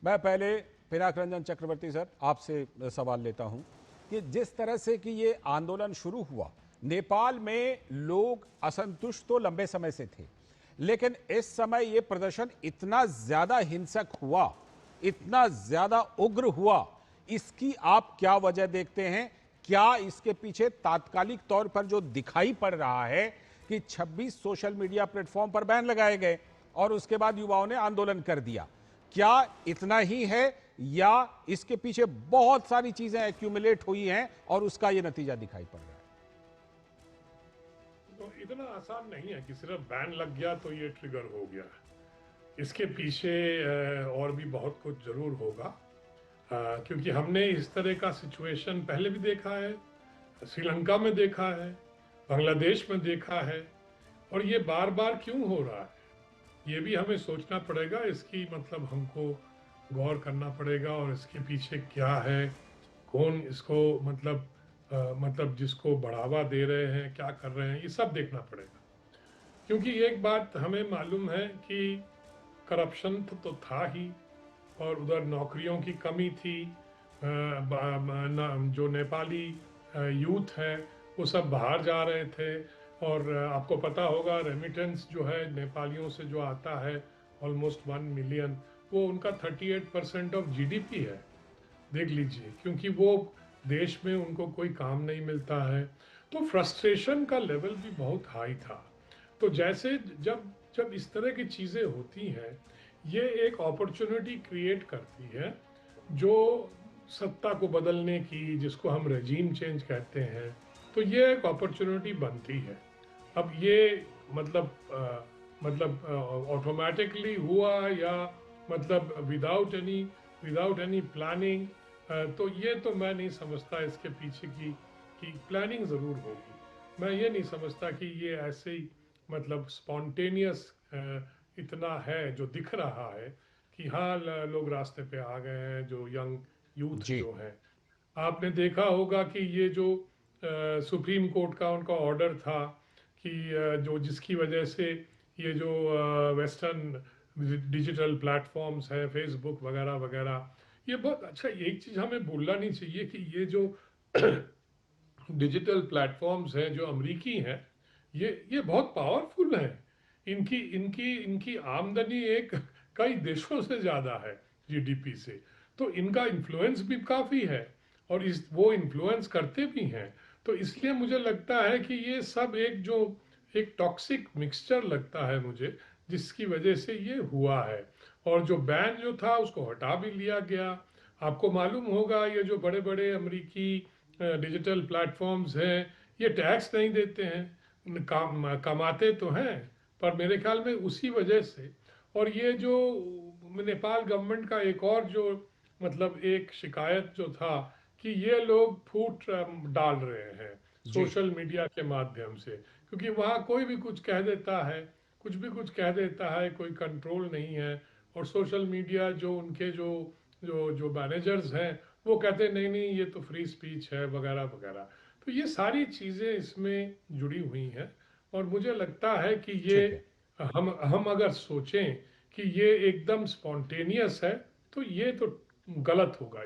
मैं पहले पिनाक रंजन चक्रवर्ती सर आपसे सवाल लेता हूं कि जिस तरह से कि ये आंदोलन शुरू हुआ, नेपाल में लोग असंतुष्ट तो लंबे समय से थे, लेकिन इस समय ये प्रदर्शन इतना ज्यादा हिंसक हुआ, इतना ज्यादा उग्र हुआ, इसकी आप क्या वजह देखते हैं? क्या इसके पीछे तात्कालिक तौर पर जो दिखाई पड़ रहा है कि 26 सोशल मीडिया प्लेटफॉर्म पर बैन लगाए गए और उसके बाद युवाओं ने आंदोलन कर दिया, क्या इतना ही है या इसके पीछे बहुत सारी चीजें एक्यूमुलेट हुई हैं और उसका यह नतीजा दिखाई पड़ रहा है? तो इतना आसान नहीं है कि सिर्फ बैन लग गया तो ये ट्रिगर हो गया। इसके पीछे और भी बहुत कुछ जरूर होगा, क्योंकि हमने इस तरह का सिचुएशन पहले भी देखा है, श्रीलंका में देखा है, बांग्लादेश में देखा है, और ये बार बार क्यों हो रहा है ये भी हमें सोचना पड़ेगा। इसकी मतलब हमको गौर करना पड़ेगा और इसके पीछे क्या है, कौन इसको मतलब जिसको बढ़ावा दे रहे हैं, क्या कर रहे हैं, ये सब देखना पड़ेगा। क्योंकि एक बात हमें मालूम है कि करप्शन तो था ही, और उधर नौकरियों की कमी थी। जो नेपाली यूथ है वो सब बाहर जा रहे थे, और आपको पता होगा रेमिटेंस जो है नेपालियों से जो आता है ऑलमोस्ट 1 मिलियन, वो उनका 38% ऑफ जीडीपी है। देख लीजिए, क्योंकि वो देश में उनको कोई काम नहीं मिलता है, तो फ्रस्ट्रेशन का लेवल भी बहुत हाई था। तो जैसे जब जब इस तरह की चीज़ें होती हैं, ये एक अपॉर्चुनिटी क्रिएट करती है जो सत्ता को बदलने की, जिसको हम रेजीम चेंज कहते हैं, तो ये एक अपॉर्चुनिटी बनती है। अब ये मतलब ऑटोमेटिकली हुआ या मतलब विदाउट एनी प्लानिंग, तो ये तो मैं नहीं समझता इसके पीछे की प्लानिंग ज़रूर होगी। मैं ये नहीं समझता कि ये ऐसे ही मतलब स्पॉन्टेनियस इतना है जो दिख रहा है कि हाँ लोग रास्ते पे आ गए हैं, जो यंग यूथ जी। जो है। आपने देखा होगा कि ये जो सुप्रीम कोर्ट का उनका ऑर्डर था कि जो जिसकी वजह से ये जो वेस्टर्न डिजिटल प्लेटफॉर्म्स हैं, फेसबुक वगैरह वगैरह, ये बहुत अच्छा। एक चीज़ हमें भूलना नहीं चाहिए कि ये जो डिजिटल प्लेटफॉर्म्स हैं जो अमरीकी हैं, ये बहुत पावरफुल हैं। इनकी इनकी इनकी आमदनी एक कई देशों से ज़्यादा है जीडीपी से। तो इनका इन्फ्लुएंस भी काफ़ी है, और इस वो इन्फ्लुएंस करते भी हैं। तो इसलिए मुझे लगता है कि ये सब एक टॉक्सिक मिक्सचर लगता है मुझे, जिसकी वजह से ये हुआ है। और जो बैन जो था उसको हटा भी लिया गया। आपको मालूम होगा ये जो बड़े बड़े अमरीकी डिजिटल प्लेटफॉर्म्स हैं, ये टैक्स नहीं देते हैं, कमाते तो हैं, पर मेरे ख्याल में उसी वजह से। और ये जो नेपाल गवर्नमेंट का एक और जो मतलब एक शिकायत जो था कि ये लोग फूट डाल रहे हैं जी। सोशल मीडिया के माध्यम से, क्योंकि वहाँ कोई भी कुछ कह देता है, कुछ भी कुछ कह देता है, कोई कंट्रोल नहीं है। और सोशल मीडिया जो उनके जो जो जो मैनेजर्स हैं, वो कहते हैं नहीं नहीं ये तो फ्री स्पीच है वगैरह वगैरह। तो ये सारी चीज़ें इसमें जुड़ी हुई हैं, और मुझे लगता है कि ये ठीक है। हम अगर सोचें कि ये एकदम स्पॉन्टेनियस है, तो ये तो गलत होगा।